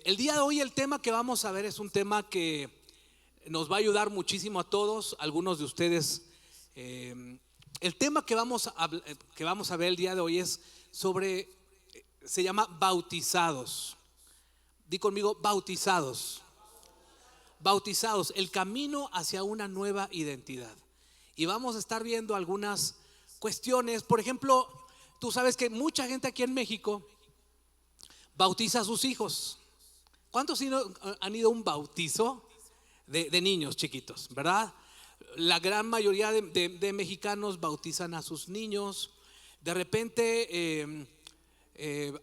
El día de hoy el tema que vamos a ver es un tema que nos va a ayudar muchísimo a todos, algunos de ustedes. El tema que vamos a ver el día de hoy es sobre, se llama bautizados. Di conmigo, bautizados. Bautizados, el camino hacia una nueva identidad. Y vamos a estar viendo algunas cuestiones. Por ejemplo, tú sabes que mucha gente aquí en México bautiza a sus hijos. ¿Cuántos han ido a un bautizo de niños chiquitos, verdad? La gran mayoría de mexicanos bautizan a sus niños. De repente,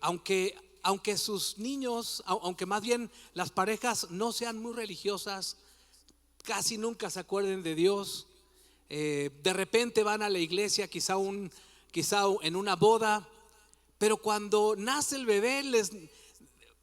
aunque sus niños, aunque más bien las parejas no sean muy religiosas, casi nunca se acuerden de Dios. De repente van a la iglesia, quizá en una boda, pero cuando nace el bebé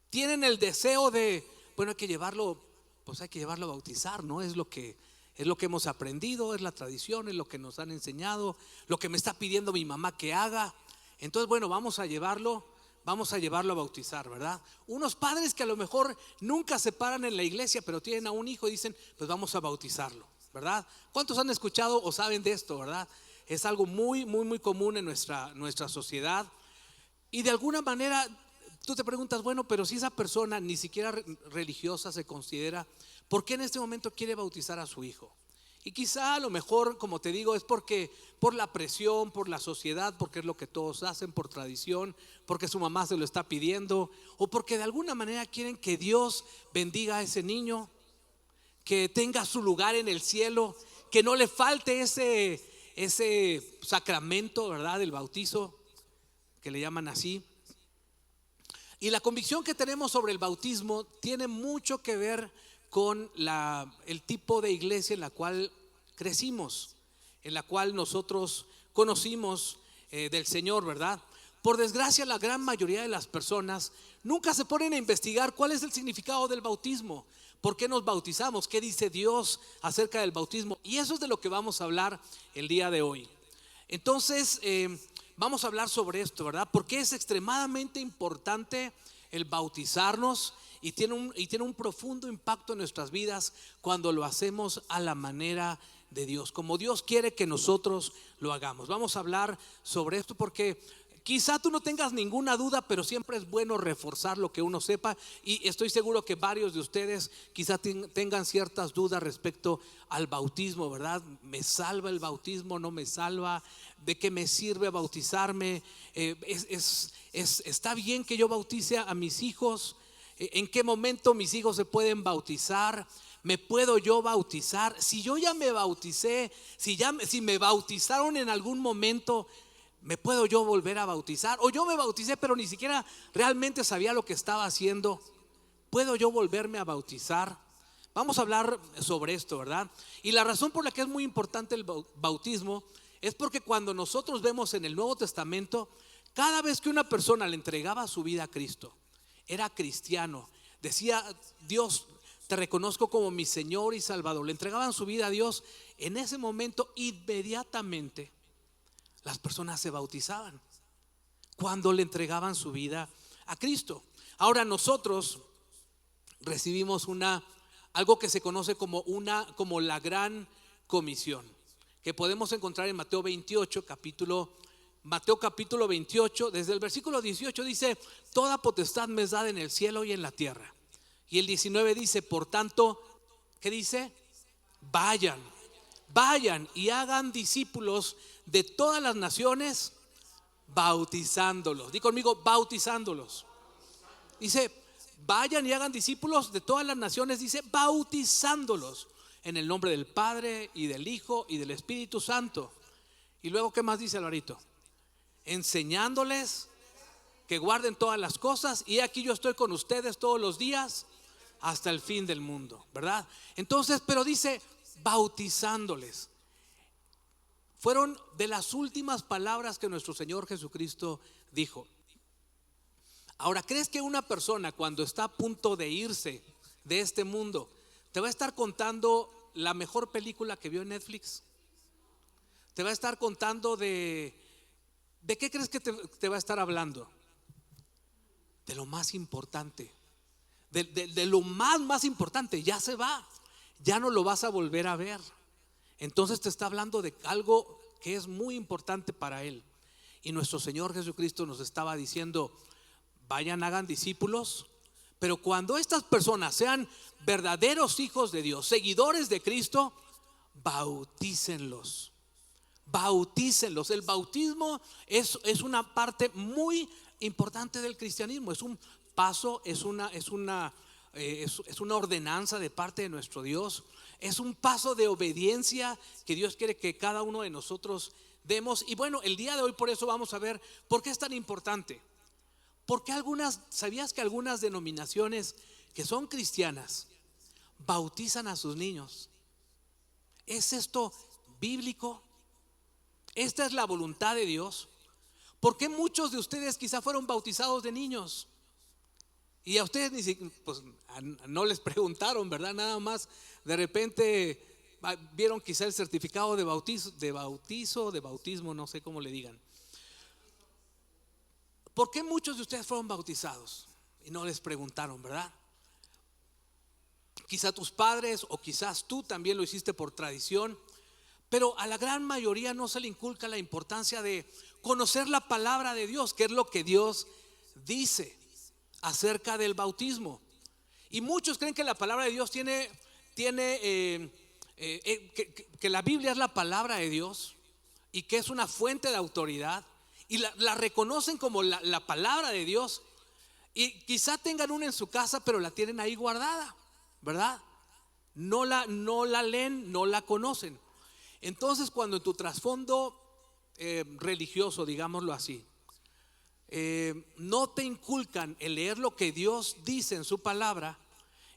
tienen el deseo de, bueno, hay que llevarlo a bautizar, ¿no? Es lo que hemos aprendido, es la tradición, es lo que nos han enseñado, lo que me está pidiendo mi mamá que haga. Entonces, bueno, vamos a llevarlo a bautizar, ¿verdad? Unos padres que a lo mejor nunca se paran en la iglesia, pero tienen a un hijo y dicen, pues vamos a bautizarlo, ¿verdad? ¿Cuántos han escuchado o saben de esto, verdad? Es algo muy, muy, muy común en nuestra sociedad. Y de alguna manera tú te preguntas, bueno, pero si esa persona ni siquiera religiosa se considera, ¿por qué en este momento quiere bautizar a su hijo? Y quizá a lo mejor, como te digo, es porque por la presión, por la sociedad, porque es lo que todos hacen, por tradición, porque su mamá se lo está pidiendo, o porque de alguna manera quieren que Dios bendiga a ese niño, que tenga su lugar en el cielo, que no le falte ese sacramento, ¿verdad? Del bautizo, que le llaman así. Y la convicción que tenemos sobre el bautismo tiene mucho que ver con el tipo de iglesia en la cual crecimos, en la cual nosotros conocimos del Señor, ¿verdad? Por desgracia, la gran mayoría de las personas nunca se ponen a investigar cuál es el significado del bautismo, por qué nos bautizamos, qué dice Dios acerca del bautismo. Y eso es de lo que vamos a hablar el día de hoy. Entonces, vamos a hablar sobre esto, ¿verdad? Porque es extremadamente importante el bautizarnos y tiene un profundo impacto en nuestras vidas cuando lo hacemos a la manera de Dios, como Dios quiere que nosotros lo hagamos. Vamos a hablar sobre esto porque quizá tú no tengas ninguna duda, pero siempre es bueno reforzar lo que uno sepa, y estoy seguro que varios de ustedes quizá tengan ciertas dudas respecto al bautismo, ¿verdad? ¿Me salva el bautismo? ¿No me salva? ¿De qué me sirve bautizarme? ¿Está bien que yo bautice a mis hijos? ¿En qué momento mis hijos se pueden bautizar? ¿Me puedo yo bautizar? Si yo ya me bauticé, si me bautizaron en algún momento, ¿me puedo yo volver a bautizar? O yo me bauticé pero ni siquiera realmente sabía lo que estaba haciendo. ¿Puedo yo volverme a bautizar? Vamos a hablar sobre esto, ¿verdad? Y la razón por la que es muy importante el bautismo es porque cuando nosotros vemos en el Nuevo Testamento, cada vez que una persona le entregaba su vida a Cristo, era cristiano, decía: Dios, te reconozco como mi Señor y Salvador, le entregaban su vida a Dios, en ese momento inmediatamente las personas se bautizaban cuando le entregaban su vida a Cristo. Ahora nosotros recibimos algo que se conoce como la gran comisión, que podemos encontrar en Mateo capítulo 28, desde el versículo 18 dice: toda potestad me es dada en el cielo y en la tierra. Y el 19 dice: por tanto, ¿qué dice? Vayan y hagan discípulos de todas las naciones, bautizándolos. Di conmigo, bautizándolos. Dice: vayan y hagan discípulos de todas las naciones, dice, bautizándolos en el nombre del Padre y del Hijo y del Espíritu Santo. Y luego, ¿qué más dice Alvarito? Enseñándoles que guarden todas las cosas, y aquí yo estoy con ustedes todos los días hasta el fin del mundo, ¿verdad? Entonces, pero dice bautizándoles. Fueron de las últimas palabras que nuestro Señor Jesucristo dijo. Ahora, ¿crees que una persona cuando está a punto de irse de este mundo te va a estar contando la mejor película que vio en Netflix? Te va a estar contando ¿de qué crees que te va a estar hablando? De lo más importante, de lo más importante, ya se va, ya no lo vas a volver a ver. Entonces te está hablando de algo que es muy importante para él. Y nuestro Señor Jesucristo nos estaba diciendo: vayan, hagan discípulos. Pero cuando estas personas sean verdaderos hijos de Dios, seguidores de Cristo, bautícenlos. Bautícenlos. El bautismo es una parte muy importante del cristianismo. Es un paso, es una ordenanza de parte de nuestro Dios. Es un paso de obediencia que Dios quiere que cada uno de nosotros demos. Y bueno, el día de hoy por eso vamos a ver por qué es tan importante. Porque ¿sabías que algunas denominaciones que son cristianas bautizan a sus niños? ¿Es esto bíblico? ¿Esta es la voluntad de Dios? ¿Por qué muchos de ustedes quizá fueron bautizados de niños? Y a ustedes pues, no les preguntaron, ¿verdad? Nada más de repente vieron quizá el certificado de bautismo, no sé cómo le digan. ¿Por qué muchos de ustedes fueron bautizados? Y no les preguntaron, ¿verdad? Quizá tus padres o quizás tú también lo hiciste por tradición. Pero a la gran mayoría no se le inculca la importancia de conocer la palabra de Dios, que es lo que Dios dice acerca del bautismo. Y muchos creen que la palabra de Dios que la Biblia es la palabra de Dios y que es una fuente de autoridad, y la reconocen como la palabra de Dios, y quizá tengan una en su casa, pero la tienen ahí guardada, ¿verdad? No la leen, no la conocen. Entonces, cuando en tu trasfondo religioso, digámoslo así, no te inculcan el leer lo que Dios dice en su palabra,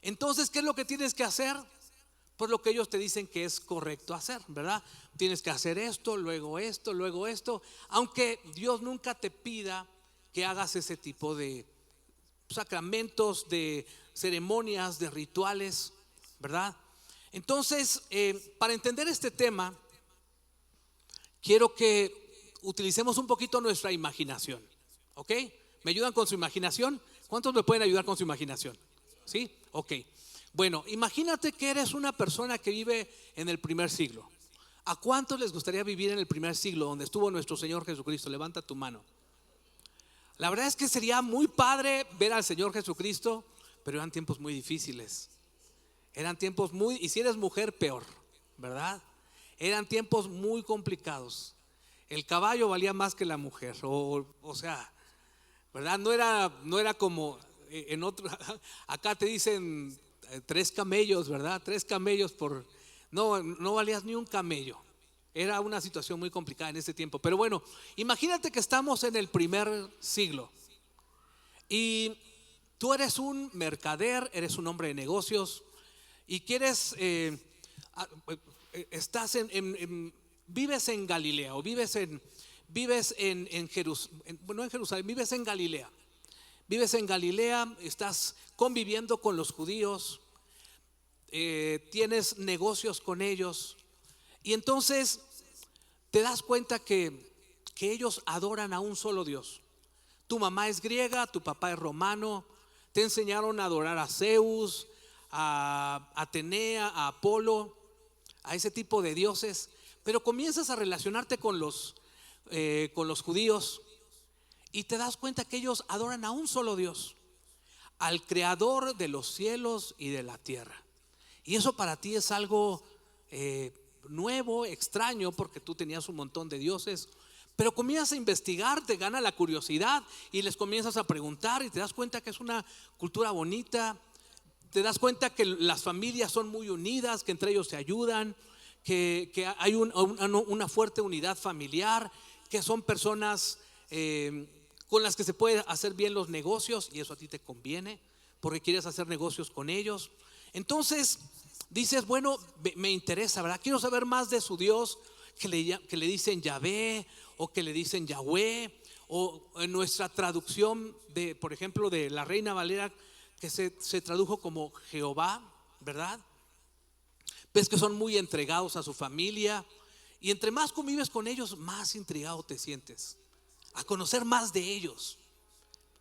entonces, ¿qué es lo que tienes que hacer? Pues lo que ellos te dicen que es correcto hacer, ¿verdad? Tienes que hacer esto, luego esto, aunque Dios nunca te pida que hagas ese tipo de sacramentos, de ceremonias, de rituales, ¿verdad? Entonces, para entender este tema, quiero que utilicemos un poquito nuestra imaginación, ¿ok? ¿Me ayudan con su imaginación? ¿Cuántos me pueden ayudar con su imaginación? ¿Sí? Ok. Bueno, imagínate que eres una persona que vive en el primer siglo. ¿A cuántos les gustaría vivir en el primer siglo donde estuvo nuestro Señor Jesucristo? Levanta tu mano. La verdad es que sería muy padre ver al Señor Jesucristo, pero eran tiempos muy difíciles. Eran tiempos y si eres mujer, peor, ¿verdad? Eran tiempos muy complicados. El caballo valía más que la mujer, o sea, ¿verdad? No era como en otro, acá te dicen 3 camellos, ¿verdad? 3 camellos no valías ni un camello. Era una situación muy complicada en ese tiempo. Pero bueno, imagínate que estamos en el primer siglo y tú eres un mercader, eres un hombre de negocios y quieres, vives en Galilea o vives en Jerusalén, no en Jerusalén, vives en Galilea. Vives en Galilea, estás conviviendo con los judíos, tienes negocios con ellos, y entonces te das cuenta que ellos adoran a un solo Dios. Tu mamá es griega, tu papá es romano, te enseñaron a adorar a Zeus, a Atenea, a Apolo, a ese tipo de dioses, pero comienzas a relacionarte con los judíos y te das cuenta que ellos adoran a un solo Dios, al creador de los cielos y de la tierra. Y eso para ti es algo nuevo, extraño, porque tú tenías un montón de dioses. Pero comienzas a investigar, te gana la curiosidad y les comienzas a preguntar y te das cuenta que es una cultura bonita. Te das cuenta que las familias son muy unidas, que entre ellos se ayudan, que hay una fuerte unidad familiar, que son personas con las que se puede hacer bien los negocios, y eso a ti te conviene porque quieres hacer negocios con ellos. Entonces dices, bueno, me interesa, ¿verdad? Quiero saber más de su Dios, que le dicen Yahvé o que le dicen Yahweh, o en nuestra traducción por ejemplo, de la Reina Valera, que se tradujo como Jehová, ¿verdad? Ves que son muy entregados a su familia, y entre más convives con ellos, más intrigado te sientes a conocer más de ellos.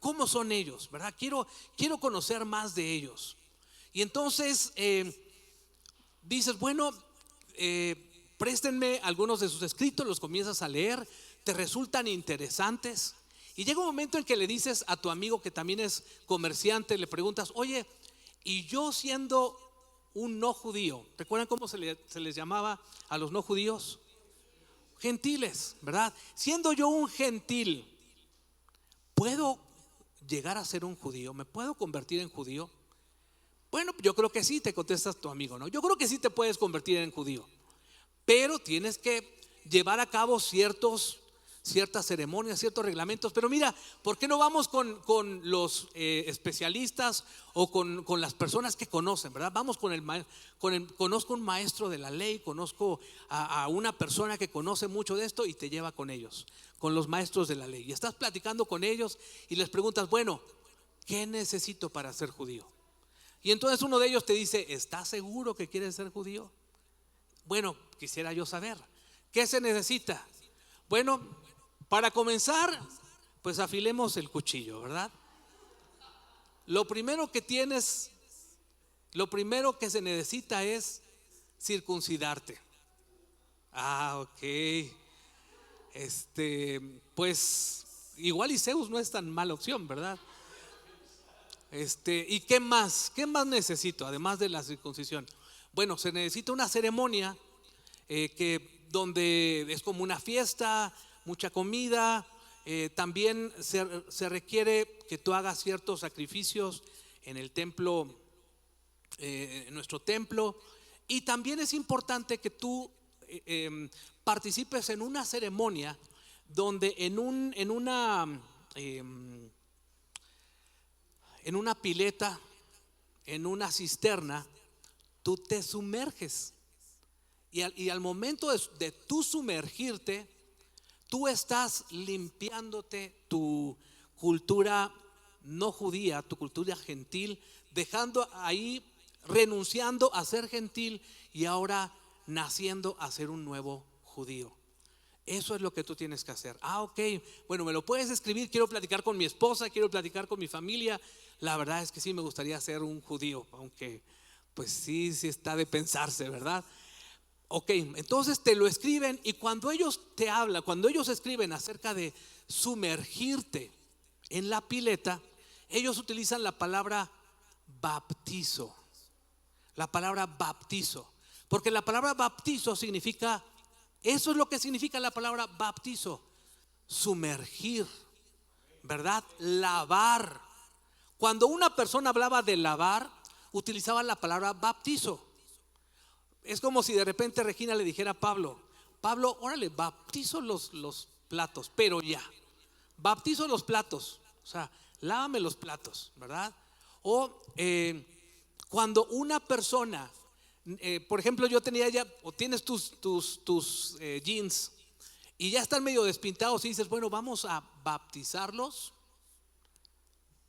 cómo son ellos, ¿verdad? Quiero conocer más de ellos. Y entonces dices, bueno, préstenme algunos de sus escritos, los comienzas a leer, te resultan interesantes. Y llega un momento en que le dices a tu amigo que también es comerciante, le preguntas, oye, y yo siendo un no judío, ¿recuerdan cómo se les llamaba a los no judíos? Gentiles, ¿verdad? Siendo yo un gentil, ¿puedo llegar a ser un judío? ¿Me puedo convertir en judío? Bueno, yo creo que sí, te contestas tu amigo, ¿no? Yo creo que sí te puedes convertir en judío, pero tienes que llevar a cabo ciertas ceremonias, ciertos reglamentos. Pero mira, ¿por qué no vamos con los especialistas o con las personas que conocen, ¿verdad? Vamos conozco un maestro de la ley, conozco a una persona que conoce mucho de esto y te lleva con ellos, con los maestros de la ley. Y estás platicando con ellos y les preguntas, bueno, ¿qué necesito para ser judío? Y entonces uno de ellos te dice, ¿estás seguro que quieres ser judío? Bueno, quisiera yo saber, ¿qué se necesita? Bueno, para comenzar, pues afilemos el cuchillo, ¿verdad? Lo primero que se necesita es circuncidarte. Ok. Pues igual y Zeus no es tan mala opción, ¿verdad? ¿Y qué más? ¿Qué más necesito además de la circuncisión? Bueno, se necesita una ceremonia donde es como una fiesta, mucha comida. También se requiere que tú hagas ciertos sacrificios en el templo, en nuestro templo. Y también es importante que tú participes en una ceremonia donde en una pileta, en una cisterna, tú te sumerges. Y al momento de tú sumergirte, tú estás limpiándote tu cultura no judía, tu cultura gentil, dejando ahí, renunciando a ser gentil y ahora naciendo a ser un nuevo judío. Eso es lo que tú tienes que hacer. Ok, bueno, me lo puedes escribir, quiero platicar con mi esposa, quiero platicar con mi familia. La verdad es que sí me gustaría ser un judío, aunque pues sí está de pensarse, ¿verdad? Ok, entonces te lo escriben y cuando ellos te hablan, cuando ellos escriben acerca de sumergirte en la pileta, ellos utilizan la palabra baptizo. La palabra baptizo, porque la palabra baptizo significa, eso es lo que significa la palabra baptizo, sumergir, ¿verdad? Lavar. Cuando una persona hablaba de lavar, utilizaba la palabra baptizo. Es como si de repente Regina le dijera a Pablo, órale, baptizo los platos, pero ya, baptizo los platos, o sea, lávame los platos, ¿verdad? O cuando una persona, por ejemplo, yo tenía ya, o tienes tus jeans y ya están medio despintados y dices, bueno, vamos a baptizarlos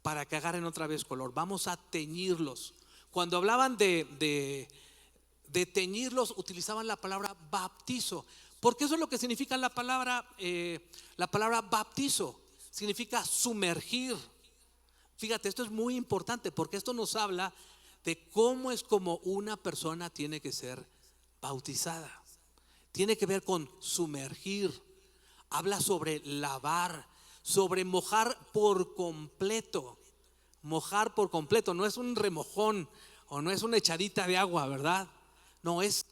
para que agarren otra vez color, vamos a teñirlos. Cuando hablaban de teñirlos, utilizaban la palabra baptizo, porque eso es lo que significa la palabra baptizo, significa sumergir. Fíjate, esto es muy importante porque esto nos habla de cómo es como una persona tiene que ser bautizada. Tiene que ver con sumergir, habla sobre lavar, sobre mojar por completo. Mojar por completo, no es un remojón o no es una echadita de agua, ¿verdad? No, es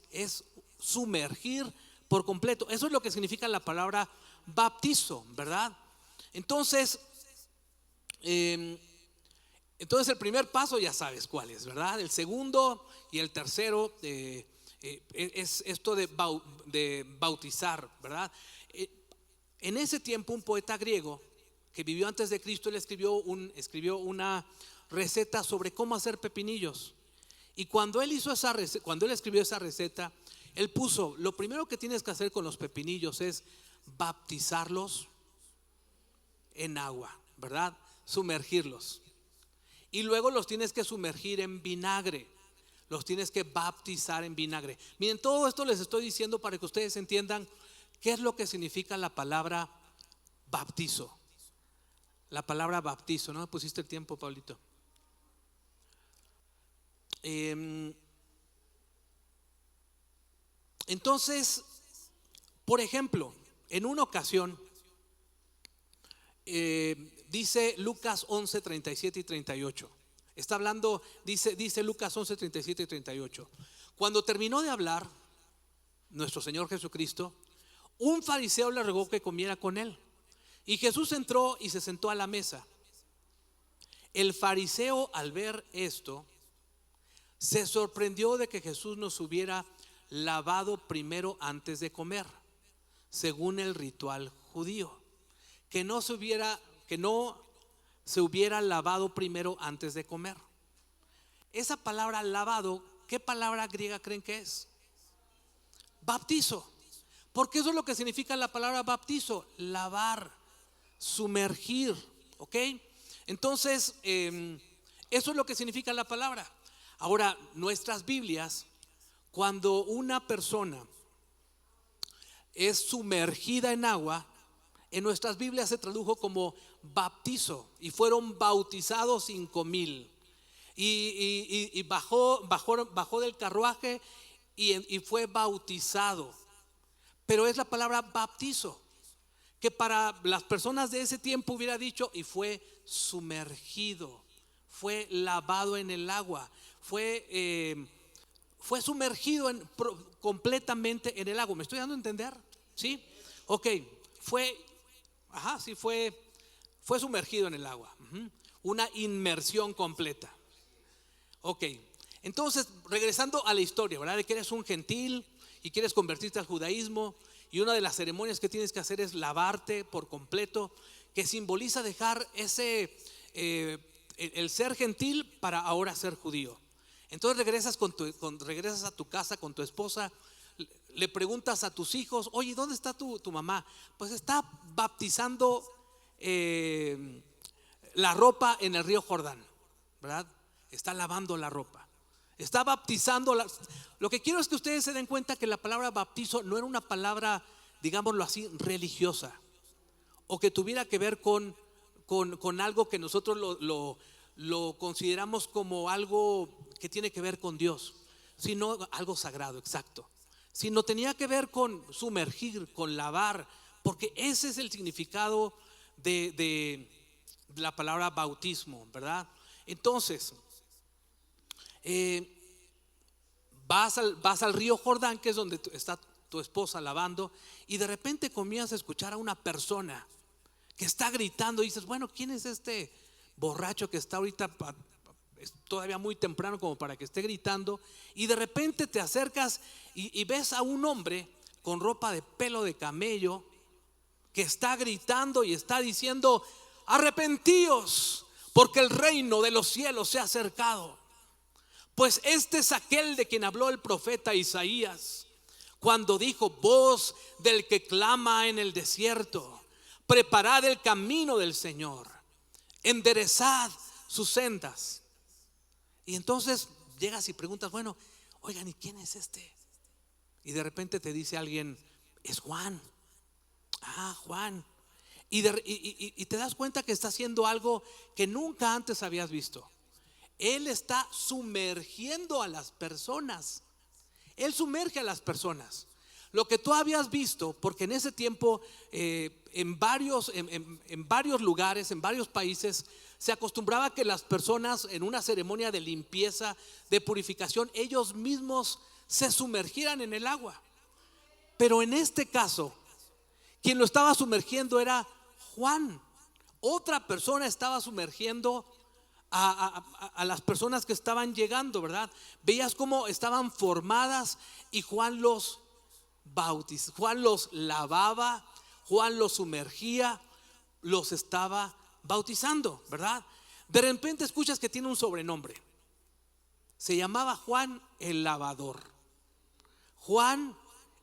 sumergir por completo. Eso es lo que significa la palabra baptizo, ¿verdad? Entonces el primer paso ya sabes cuál es, ¿verdad? El segundo y el tercero es esto de bautizar, ¿verdad? En ese tiempo un poeta griego que vivió antes de Cristo, él escribió una receta sobre cómo hacer pepinillos. Y cuando él escribió esa receta, él puso, lo primero que tienes que hacer con los pepinillos es baptizarlos en agua, ¿verdad? Sumergirlos. Y luego los tienes que sumergir en vinagre. Los tienes que baptizar en vinagre. Miren, todo esto les estoy diciendo para que ustedes entiendan qué es lo que significa la palabra bautizo. la palabra bautizo. ¿No me pusiste el tiempo, Pablito? Entonces, por ejemplo, en una ocasión, dice Lucas 11, 37 y 38. Está hablando, dice Lucas 11, 37 y 38. Cuando terminó de hablar nuestro Señor Jesucristo, un fariseo le rogó que comiera con él. Y Jesús entró y se sentó a la mesa. El fariseo, al ver esto, se sorprendió de que Jesús nos hubiera lavado primero antes de comer, según el ritual judío. Que no se hubiera lavado primero antes de comer. Esa palabra lavado, ¿qué palabra griega creen que es? Bautizo. Porque eso es lo que significa la palabra bautizo: lavar, sumergir. ¿Ok? Entonces, eso es lo que significa la palabra. Ahora, nuestras Biblias, cuando una persona es sumergida en agua, en nuestras Biblias se tradujo como bautizo, y fueron bautizados 5,000. Y bajó del carruaje y fue bautizado. Pero es la palabra bautizo, que para las personas de ese tiempo hubiera dicho: y fue sumergido, fue lavado en el agua, fue sumergido completamente en el agua. ¿Me estoy dando a entender? ¿Sí? Ok, fue sumergido en el agua. Una inmersión completa. Ok, entonces regresando a la historia, ¿verdad? De que eres un gentil y quieres convertirte al judaísmo, y una de las ceremonias que tienes que hacer es lavarte por completo, que simboliza dejar el ser gentil para ahora ser judío. Entonces regresas a tu casa con tu esposa, le preguntas a tus hijos: oye, ¿dónde está tu mamá? Pues está baptizando la ropa en el río Jordán, ¿verdad? Está lavando la ropa, está bautizando. Lo que quiero es que ustedes se den cuenta que la palabra bautizo no era una palabra, digámoslo así, religiosa, o que tuviera que ver con algo que nosotros lo consideramos como algo que tiene que ver con Dios, sino algo sagrado, exacto. Sino tenía que ver con sumergir, con lavar, porque ese es el significado de la palabra bautismo, ¿verdad? Entonces, vas al río Jordán, que es donde está tu esposa lavando, y de repente comienzas a escuchar a una persona que está gritando, y dices: bueno, ¿quién es este borracho que está ahorita? Es todavía muy temprano como para que esté gritando. Y de repente te acercas y ves a un hombre con ropa de pelo de camello, que está gritando y está diciendo: arrepentíos, porque el reino de los cielos se ha acercado. Pues este es aquel de quien habló el profeta Isaías, cuando dijo: voz del que clama en el desierto, preparad el camino del Señor, enderezad sus sendas. Y entonces llegas y preguntas: bueno, oigan, ¿y quién es este? Y de repente te dice alguien: es Juan. Juan. Y te das cuenta que está haciendo algo que nunca antes habías visto. Él está sumergiendo a las personas. Él sumerge a las personas. Lo que tú habías visto, porque en ese tiempo en varios lugares, en varios países, se acostumbraba que las personas en una ceremonia de limpieza, de purificación, ellos mismos se sumergieran en el agua. Pero en este caso, quien lo estaba sumergiendo era Juan. Otra persona estaba sumergiendo a las personas que estaban llegando, ¿verdad? Veías cómo estaban formadas, y Juan los bautizaba, Juan los lavaba, Juan los sumergía, los estaba bautizando, ¿verdad? De repente escuchas que tiene un sobrenombre. Se llamaba Juan el lavador, Juan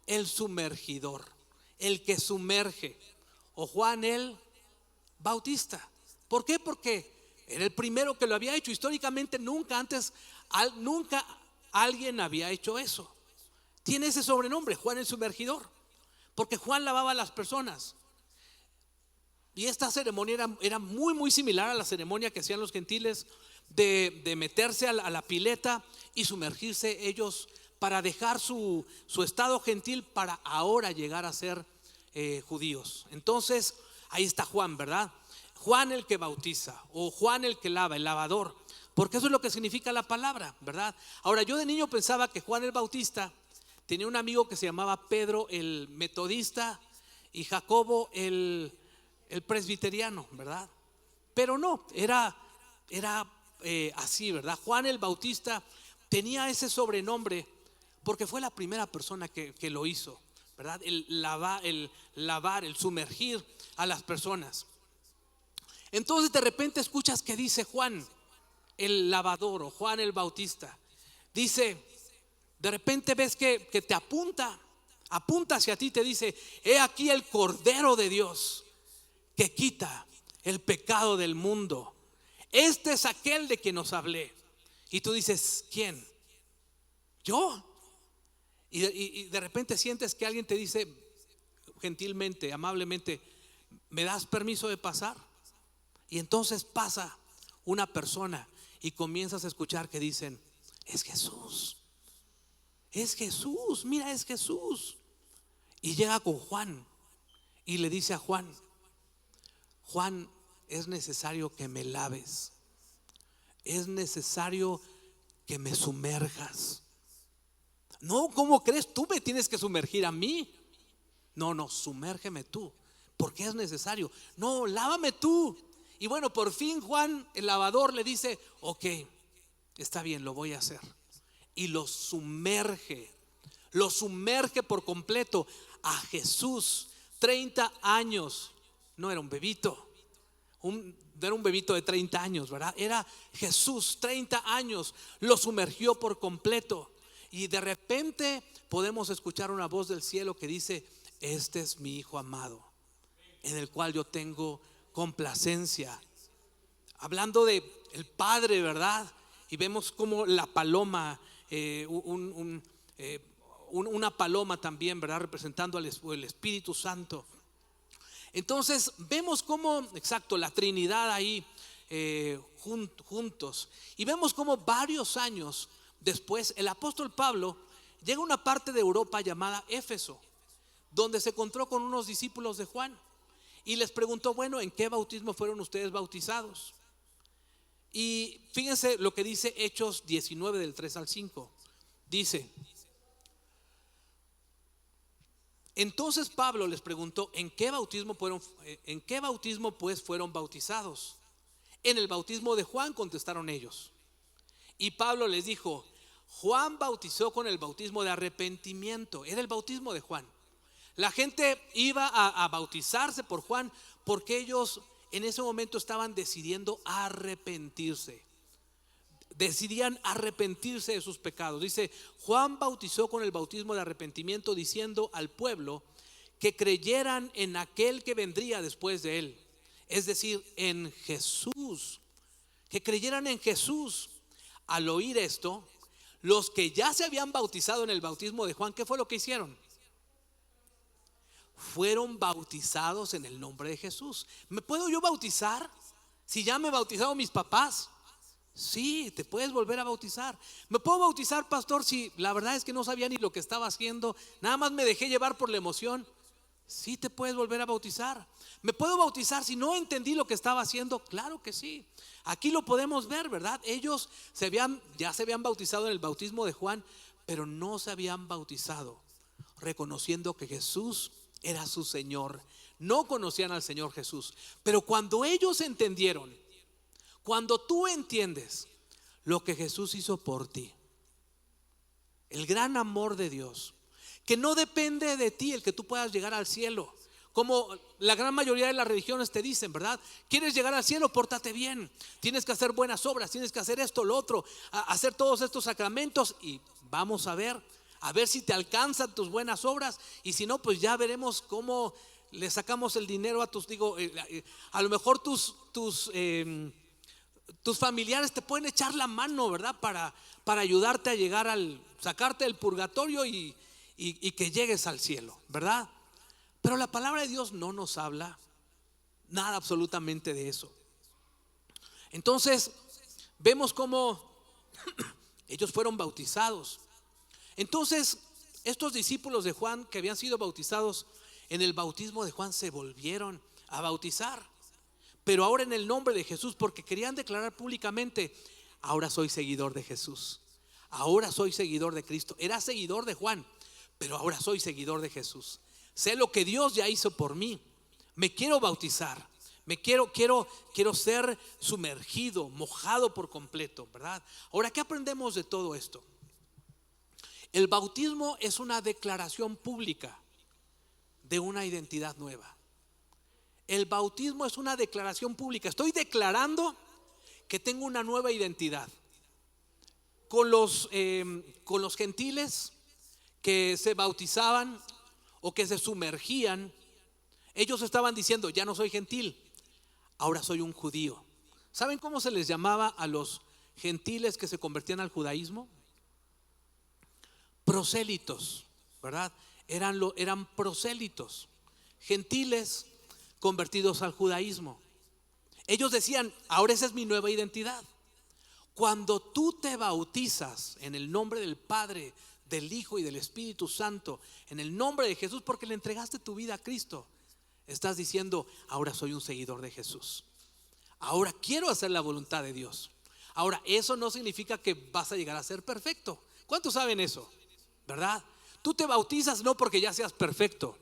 el sumergidor, el que sumerge, o Juan el Bautista. ¿Por qué? Porque era el primero que lo había hecho. Históricamente nunca alguien había hecho eso. Tiene ese sobrenombre, Juan el sumergidor, porque Juan lavaba a las personas. Y esta ceremonia era muy, muy similar a la ceremonia que hacían los gentiles de meterse a la pileta y sumergirse ellos para dejar su estado gentil para ahora llegar a ser judíos. Entonces, ahí está Juan, ¿verdad? Juan el que bautiza, o Juan el que lava, el lavador, porque eso es lo que significa la palabra, ¿verdad? Ahora, yo de niño pensaba que Juan el Bautista tenía un amigo que se llamaba Pedro el metodista y Jacobo el presbiteriano, ¿verdad? Pero no, era así, ¿verdad? Juan el Bautista tenía ese sobrenombre porque fue la primera persona que lo hizo, ¿verdad? El lavar, el sumergir a las personas. Entonces de repente escuchas que dice Juan el lavador o Juan el Bautista. Dice, de repente ves que te apunta hacia ti, te dice: he aquí el Cordero de Dios que quita el pecado del mundo. Este es aquel de quien os hablé. Y tú dices: ¿quién? ¿Yo? Y de repente sientes que alguien te dice gentilmente, amablemente: ¿me das permiso de pasar? Y entonces pasa una persona y comienzas a escuchar que dicen: es Jesús, es Jesús, mira, es Jesús. Y llega con Juan y le dice a Juan: Juan, es necesario que me laves, es necesario que me sumerjas. No, ¿cómo crees? Tú me tienes que sumergir a mí. No, sumérgeme tú, porque es necesario. No, lávame tú. Y bueno, por fin Juan el lavador le dice: ok, está bien, lo voy a hacer. Y lo sumerge por completo a Jesús. 30 años, no era un bebito, era un bebito de 30 años, ¿verdad? Era Jesús, 30 años, lo sumergió por completo. Y de repente podemos escuchar una voz del cielo que dice: este es mi Hijo amado, en el cual yo tengo complacencia. Hablando de el Padre, ¿verdad? Y vemos como la paloma, una paloma también, ¿verdad? Representando al Espíritu Santo. Entonces vemos como, exacto, la Trinidad ahí juntos. Y vemos como varios años después el apóstol Pablo llega a una parte de Europa llamada Éfeso, donde se encontró con unos discípulos de Juan y les preguntó: bueno, ¿en qué bautismo fueron ustedes bautizados? Y fíjense lo que dice Hechos 19 del 3 al 5. Dice: entonces Pablo les preguntó: ¿en qué bautismo pues fueron bautizados? En el bautismo de Juan, contestaron ellos. Y Pablo les dijo: Juan bautizó con el bautismo de arrepentimiento. Era el bautismo de Juan. La gente iba a bautizarse por Juan porque ellos en ese momento estaban decidiendo arrepentirse. Decidían arrepentirse de sus pecados. Dice: Juan bautizó con el bautismo de arrepentimiento, diciendo al pueblo que creyeran en aquel que vendría después de él, es decir, en Jesús. Que creyeran en Jesús. Al oír esto, los que ya se habían bautizado en el bautismo de Juan, ¿qué fue lo que hicieron? Fueron bautizados en el nombre de Jesús. ¿Me puedo yo bautizar si ya me bautizaron mis papás? Sí, te puedes volver a bautizar. ¿Me puedo bautizar, pastor, si la verdad es que no sabía ni lo que estaba haciendo, nada más me dejé llevar por la emoción? Sí, te puedes volver a bautizar. ¿Me puedo bautizar si no entendí lo que estaba haciendo? Claro que sí. Aquí lo podemos ver, ¿verdad? Ellos ya se habían bautizado en el bautismo de Juan, pero no se habían bautizado reconociendo que Jesús era su Señor. No conocían al Señor Jesús. Pero cuando ellos entendieron, cuando tú entiendes lo que Jesús hizo por ti, el gran amor de Dios, que no depende de ti el que tú puedas llegar al cielo, como la gran mayoría de las religiones te dicen, ¿verdad? ¿Quieres llegar al cielo? Pórtate bien, tienes que hacer buenas obras, tienes que hacer esto, lo otro, hacer todos estos sacramentos, y vamos a ver si te alcanzan tus buenas obras, y si no, pues ya veremos cómo le sacamos el dinero a a lo mejor tus familiares te pueden echar la mano, ¿verdad? Para ayudarte a llegar sacarte del purgatorio y que llegues al cielo, ¿verdad? Pero la palabra de Dios no nos habla Nada absolutamente de eso. Entonces vemos cómo ellos fueron bautizados. Entonces estos discípulos de Juan que habían sido bautizados en el bautismo de Juan se volvieron a bautizar, pero ahora en el nombre de Jesús, porque querían declarar públicamente: ahora soy seguidor de Jesús, ahora soy seguidor de Cristo. Era seguidor de Juan, pero ahora soy seguidor de Jesús. Sé lo que Dios ya hizo por mí. Me quiero bautizar. Quiero ser sumergido, mojado por completo, ¿verdad? Ahora, ¿qué aprendemos de todo esto? El bautismo es una declaración pública de una identidad nueva. El bautismo es una declaración pública. Estoy declarando que tengo una nueva identidad. Con los gentiles que se bautizaban o que se sumergían, ellos estaban diciendo: ya no soy gentil, ahora soy un judío. ¿Saben cómo se les llamaba a los gentiles que se convertían al judaísmo? Prosélitos, ¿verdad? Eran prosélitos, gentiles convertidos al judaísmo. Ellos decían: ahora esa es mi nueva identidad. Cuando tú te bautizas en el nombre del Padre, del Hijo y del Espíritu Santo, en el nombre de Jesús, porque le entregaste tu vida a Cristo, estás diciendo: ahora soy un seguidor de Jesús, ahora quiero hacer la voluntad de Dios. Ahora, eso no significa que vas a llegar a ser perfecto. ¿Cuántos saben eso? ¿Verdad? Tú te bautizas no porque ya seas perfecto,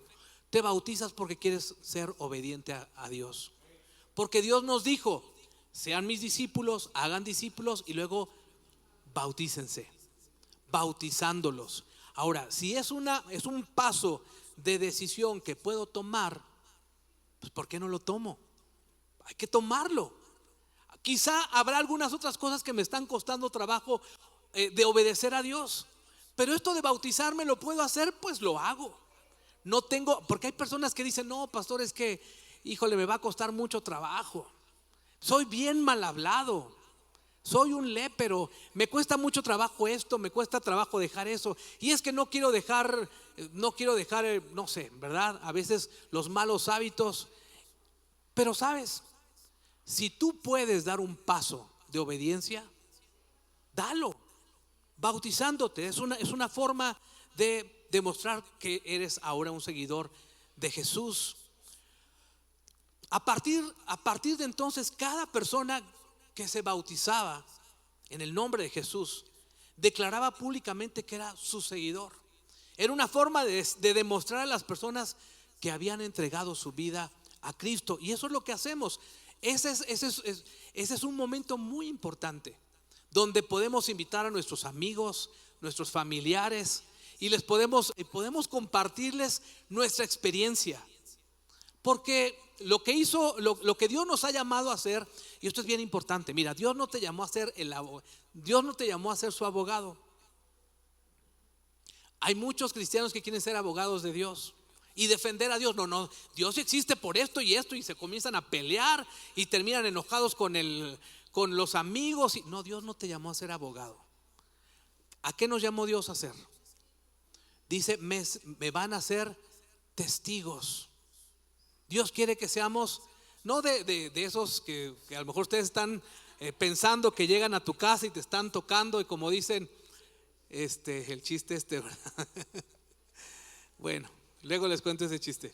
te bautizas porque quieres ser obediente a Dios. Porque Dios nos dijo: sean mis discípulos, hagan discípulos y luego bautícense, bautizándolos. Ahora, si es un paso de decisión que puedo tomar, pues ¿por qué no lo tomo? Hay que tomarlo. Quizá habrá algunas otras cosas que me están costando trabajo de obedecer a Dios, pero esto de bautizarme lo puedo hacer, pues lo hago. No tengo, porque hay personas que dicen: no, pastor, es que, híjole, me va a costar mucho trabajo. Soy bien mal hablado, soy un lépero, me cuesta mucho trabajo esto, me cuesta trabajo dejar eso. Y es que no quiero dejar, no sé, ¿verdad? A veces los malos hábitos. Pero sabes, si tú puedes dar un paso de obediencia, dalo, bautizándote. Es una forma de demostrar que eres ahora un seguidor de Jesús. A partir de entonces, cada persona que se bautizaba en el nombre de Jesús declaraba públicamente que era su seguidor. Era una forma de demostrar a las personas que habían entregado su vida a Cristo. Y eso es lo que hacemos. Ese es un momento muy importante, donde podemos invitar a nuestros amigos, nuestros familiares, y les podemos compartirles nuestra experiencia. Porque lo que Dios nos ha llamado a hacer, y esto es bien importante. Mira, Dios no te llamó a ser Dios no te llamó a ser su abogado. Hay muchos cristianos que quieren ser abogados de Dios y defender a Dios. No, Dios existe por esto, y se comienzan a pelear y terminan enojados con los amigos. No, Dios no te llamó a ser abogado. ¿A qué nos llamó Dios a hacer? Dice: me van a hacer testigos. Dios quiere que seamos, no de esos que a lo mejor ustedes están pensando que llegan a tu casa y te están tocando, y como dicen, el chiste ¿verdad? Bueno, luego les cuento ese chiste.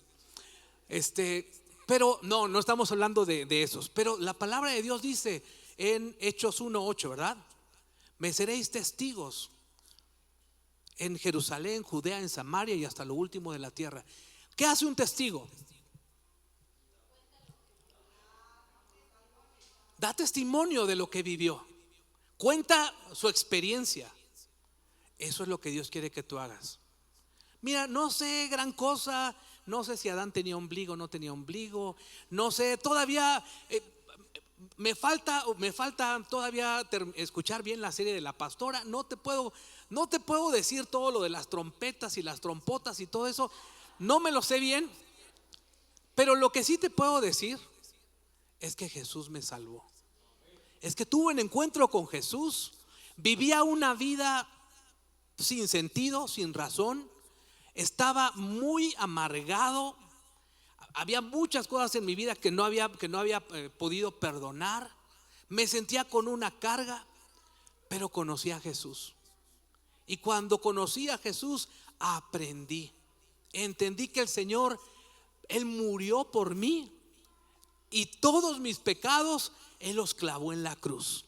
Pero no estamos hablando de esos. Pero la palabra de Dios dice en Hechos 1:8, ¿verdad? Me seréis testigos en Jerusalén, Judea, en Samaria y hasta lo último de la tierra. ¿Qué hace un testigo? Da testimonio de lo que vivió, cuenta su experiencia. Eso es lo que Dios quiere que tú hagas. Mira, no sé gran cosa, no sé si Adán tenía ombligo o no tenía ombligo, no sé, todavía me falta todavía escuchar bien la serie de La Pastora. No te puedo decir todo lo de las trompetas y las trompotas y todo eso, no me lo sé bien. Pero lo que sí te puedo decir es que Jesús me salvó. Es que tuve un encuentro con Jesús. Vivía una vida sin sentido, sin razón. Estaba muy amargado. Había muchas cosas en mi vida que no había podido perdonar. Me sentía con una carga, pero conocí a Jesús. Y cuando conocí a Jesús, entendí que el Señor, Él murió por mí y todos mis pecados Él los clavó en la cruz.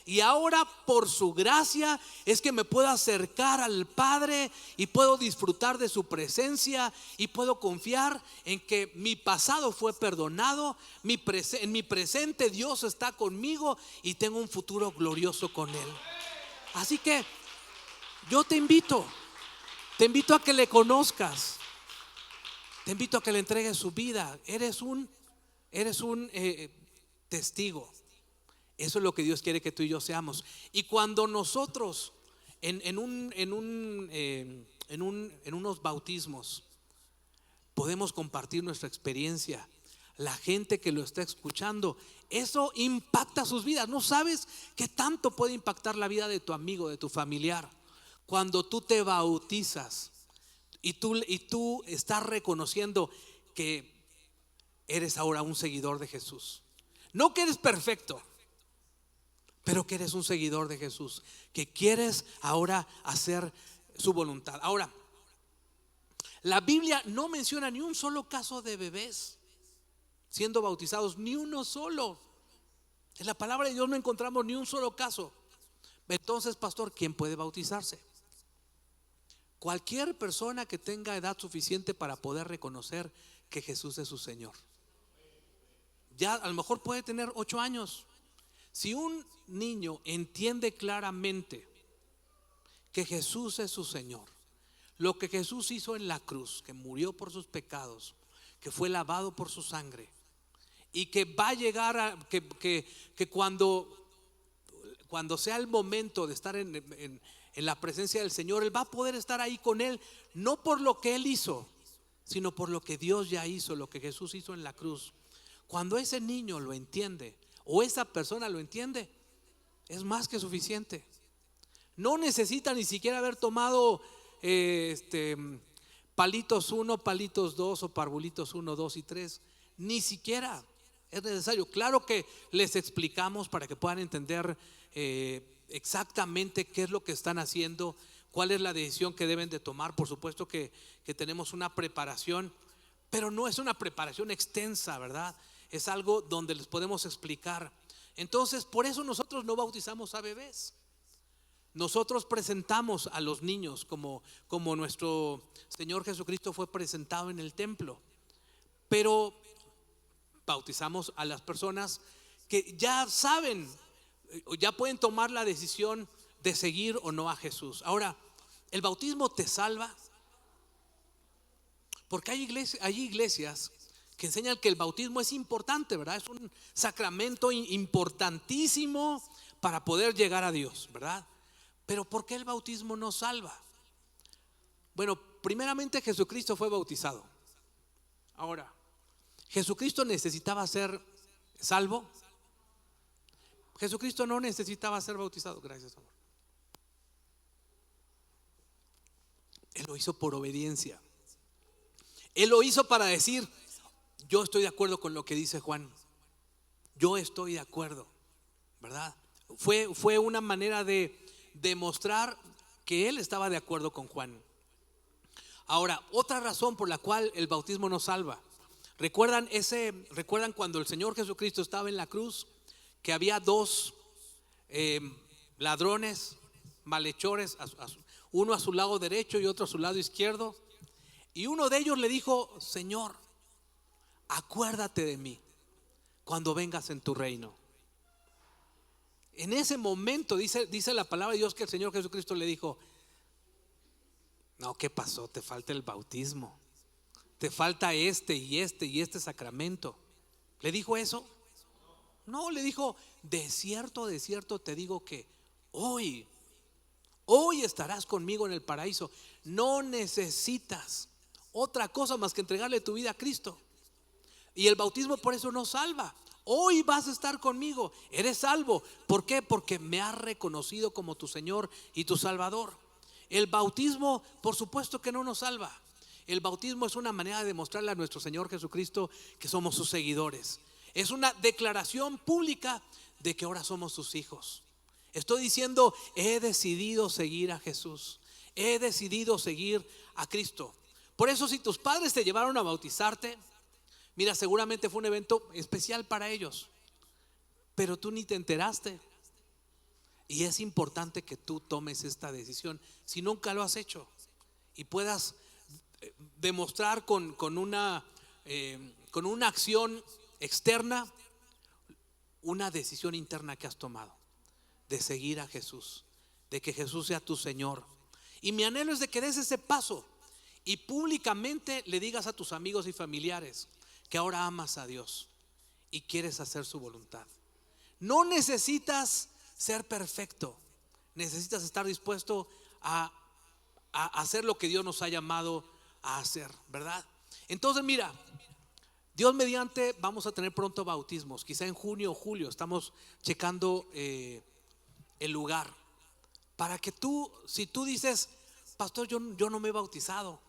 Y ahora por su gracia es que me puedo acercar al Padre y puedo disfrutar de su presencia y puedo confiar en que mi pasado fue perdonado, en mi presente Dios está conmigo y tengo un futuro glorioso con Él. Así que yo te invito a que le conozcas, te invito a que le entregues su vida. Eres un testigo. Eso es lo que Dios quiere que tú y yo seamos. Y cuando nosotros en unos bautismos podemos compartir nuestra experiencia, la gente que lo está escuchando, eso impacta sus vidas. No sabes qué tanto puede impactar la vida de tu amigo, de tu familiar. Cuando tú te bautizas y tú estás reconociendo que eres ahora un seguidor de Jesús. No que eres perfecto, pero que eres un seguidor de Jesús, que quieres ahora hacer su voluntad. Ahora, la Biblia no menciona ni un solo caso de bebés siendo bautizados, ni uno solo. En la palabra de Dios no encontramos ni un solo caso. Entonces, pastor, ¿quién puede bautizarse? Cualquier persona que tenga edad suficiente para poder reconocer que Jesús es su Señor. Ya a lo mejor puede tener 8 años. Si un niño entiende claramente que Jesús es su Señor, lo que Jesús hizo en la cruz, que murió por sus pecados, que fue lavado por su sangre, y que va a llegar a que cuando sea el momento de estar en la presencia del Señor, Él va a poder estar ahí con Él, no por lo que Él hizo, sino por lo que Dios ya hizo, lo que Jesús hizo en la cruz. Cuando ese niño lo entiende, o esa persona lo entiende, es más que suficiente. No necesita ni siquiera haber tomado palitos 1, palitos 2 o parvulitos 1, 2 y 3. Ni siquiera es necesario. Claro que les explicamos para que puedan entender exactamente qué es lo que están haciendo, cuál es la decisión que deben de tomar. Por supuesto que tenemos una preparación, pero no es una preparación extensa, ¿verdad? Es algo donde les podemos explicar. Entonces, por eso nosotros no bautizamos a bebés. Nosotros presentamos a los niños como nuestro Señor Jesucristo fue presentado en el templo. Pero bautizamos a las personas que ya saben, ya pueden tomar la decisión de seguir o no a Jesús. Ahora, ¿el bautismo te salva? Porque hay iglesias que enseñan que el bautismo es importante, ¿verdad? Es un sacramento importantísimo para poder llegar a Dios, ¿verdad? Pero ¿por qué el bautismo no salva? Bueno, primeramente Jesucristo fue bautizado. Ahora, ¿Jesucristo necesitaba ser salvo? Jesucristo no necesitaba ser bautizado. Gracias, amor. Él lo hizo por obediencia. Él lo hizo para decir: yo estoy de acuerdo con lo que dice Juan. Yo estoy de acuerdo, ¿verdad? Fue una manera de demostrar que él estaba de acuerdo con Juan. Ahora, otra razón por la cual el bautismo no salva. ¿Recuerdan cuando el Señor Jesucristo estaba en la cruz? Que había 2 ladrones, malhechores, uno a su lado derecho y otro a su lado izquierdo. Y uno de ellos le dijo: Señor, acuérdate de mí cuando vengas en tu reino. En ese momento dice la palabra de Dios que el Señor Jesucristo le dijo: no, ¿qué pasó? Te falta el bautismo, te falta este sacramento. ¿Le dijo eso? No, le dijo: de cierto te digo que hoy estarás conmigo en el paraíso. No necesitas otra cosa más que entregarle tu vida a Cristo. Y el bautismo por eso no salva. Hoy vas a estar conmigo, eres salvo. ¿Por qué? Porque me has reconocido como tu Señor y tu Salvador. El bautismo, por supuesto que no nos salva. El bautismo es una manera de demostrarle a nuestro Señor Jesucristo que somos sus seguidores. Es una declaración pública de que ahora somos sus hijos. Estoy diciendo, he decidido seguir a Jesús. He decidido seguir a Cristo. Por eso, si tus padres te llevaron a bautizarte, mira, seguramente fue un evento especial para ellos, pero tú ni te enteraste. Y es importante que tú tomes esta decisión si nunca lo has hecho y puedas demostrar con una acción externa una decisión interna que has tomado de seguir a Jesús, de que Jesús sea tu Señor. Y mi anhelo es de que des ese paso y públicamente le digas a tus amigos y familiares que ahora amas a Dios y quieres hacer su voluntad. No necesitas ser perfecto, necesitas estar dispuesto a hacer lo que Dios nos ha llamado a hacer, ¿verdad? Entonces mira, Dios mediante vamos a tener pronto bautismos, quizá en junio o julio. Estamos checando el lugar para que tú, si tú dices, pastor, yo no me he bautizado,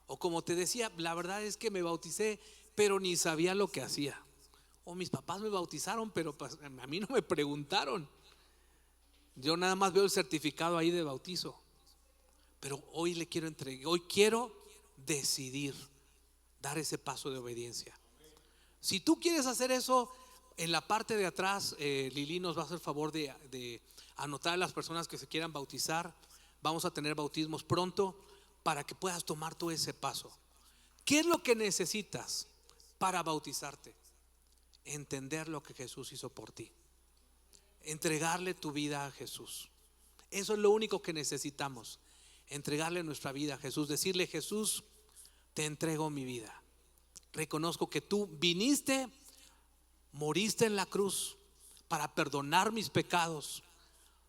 o como te decía, la verdad es que me bauticé pero ni sabía lo que hacía, o mis papás me bautizaron pero a mí no me preguntaron, yo nada más veo el certificado ahí de bautizo. Pero hoy le quiero entregar, hoy quiero decidir dar ese paso de obediencia. Si tú quieres hacer eso, en la parte de atrás Lili nos va a hacer favor de anotar a las personas que se quieran bautizar. Vamos a tener bautismos pronto para que puedas tomar tú ese paso. ¿Qué es lo que necesitas para bautizarte? Entender lo que Jesús hizo por ti, entregarle tu vida a Jesús. Eso es lo único que necesitamos. Entregarle nuestra vida a Jesús, decirle: Jesús, te entrego mi vida. Reconozco que tú viniste, moriste en la cruz para perdonar mis pecados.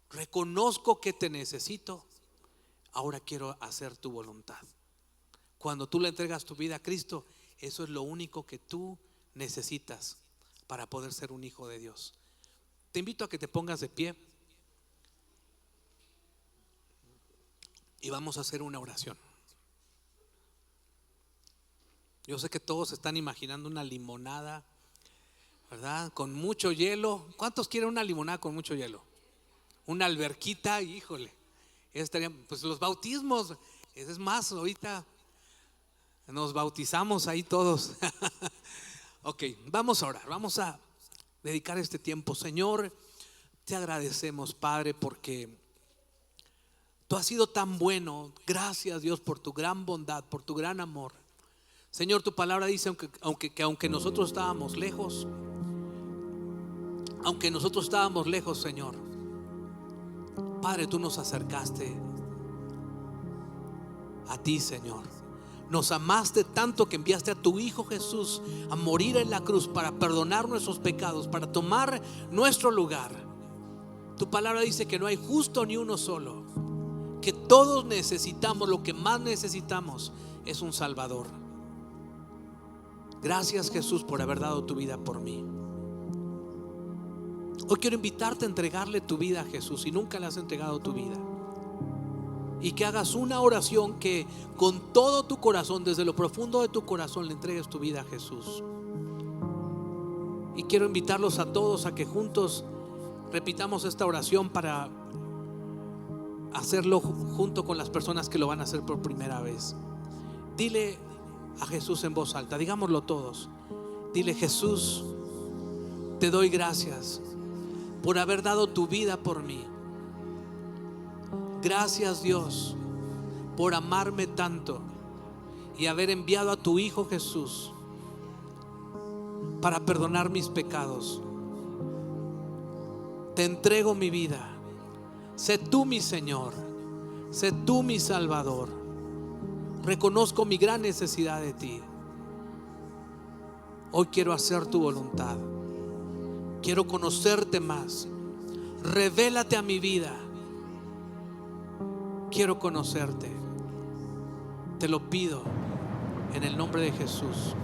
Reconozco que te necesito. Ahora quiero hacer tu voluntad. Cuando tú le entregas tu vida a Cristo, eso es lo único que tú necesitas para poder ser un hijo de Dios. Te invito a que te pongas de pie y vamos a hacer una oración. Yo sé que todos están imaginando una limonada, ¿verdad? Con mucho hielo. ¿Cuántos quieren una limonada con mucho hielo? Una alberquita, híjole. Pues los bautismos, es más, ahorita nos bautizamos ahí todos. Ok, vamos a orar, vamos a dedicar este tiempo. Señor, te agradecemos, Padre, porque tú has sido tan bueno. Gracias, Dios, por tu gran bondad, por tu gran amor. Señor, tu palabra dice aunque nosotros estábamos lejos, Señor, Padre, tú nos acercaste a ti, Señor. Nos amaste tanto que enviaste a tu Hijo Jesús a morir en la cruz para perdonar nuestros pecados, para tomar nuestro lugar. Tu palabra dice que no hay justo ni uno solo, que todos necesitamos, lo que más necesitamos es un Salvador. Gracias, Jesús, por haber dado tu vida por mí. Hoy quiero invitarte a entregarle tu vida a Jesús si nunca le has entregado tu vida, y que hagas una oración que con todo tu corazón, desde lo profundo de tu corazón, le entregues tu vida a Jesús. Y quiero invitarlos a todos a que juntos repitamos esta oración para hacerlo junto con las personas que lo van a hacer por primera vez. Dile a Jesús en voz alta, digámoslo todos. Dile: Jesús, te doy gracias por haber dado tu vida por mí. Gracias, Dios, por amarme tanto y haber enviado a tu Hijo Jesús para perdonar mis pecados. Te entrego mi vida. Sé tú mi Señor, sé tú mi Salvador. Reconozco mi gran necesidad de ti. Hoy quiero hacer tu voluntad. Quiero conocerte más. Revélate a mi vida. Quiero conocerte. Te lo pido en el nombre de Jesús.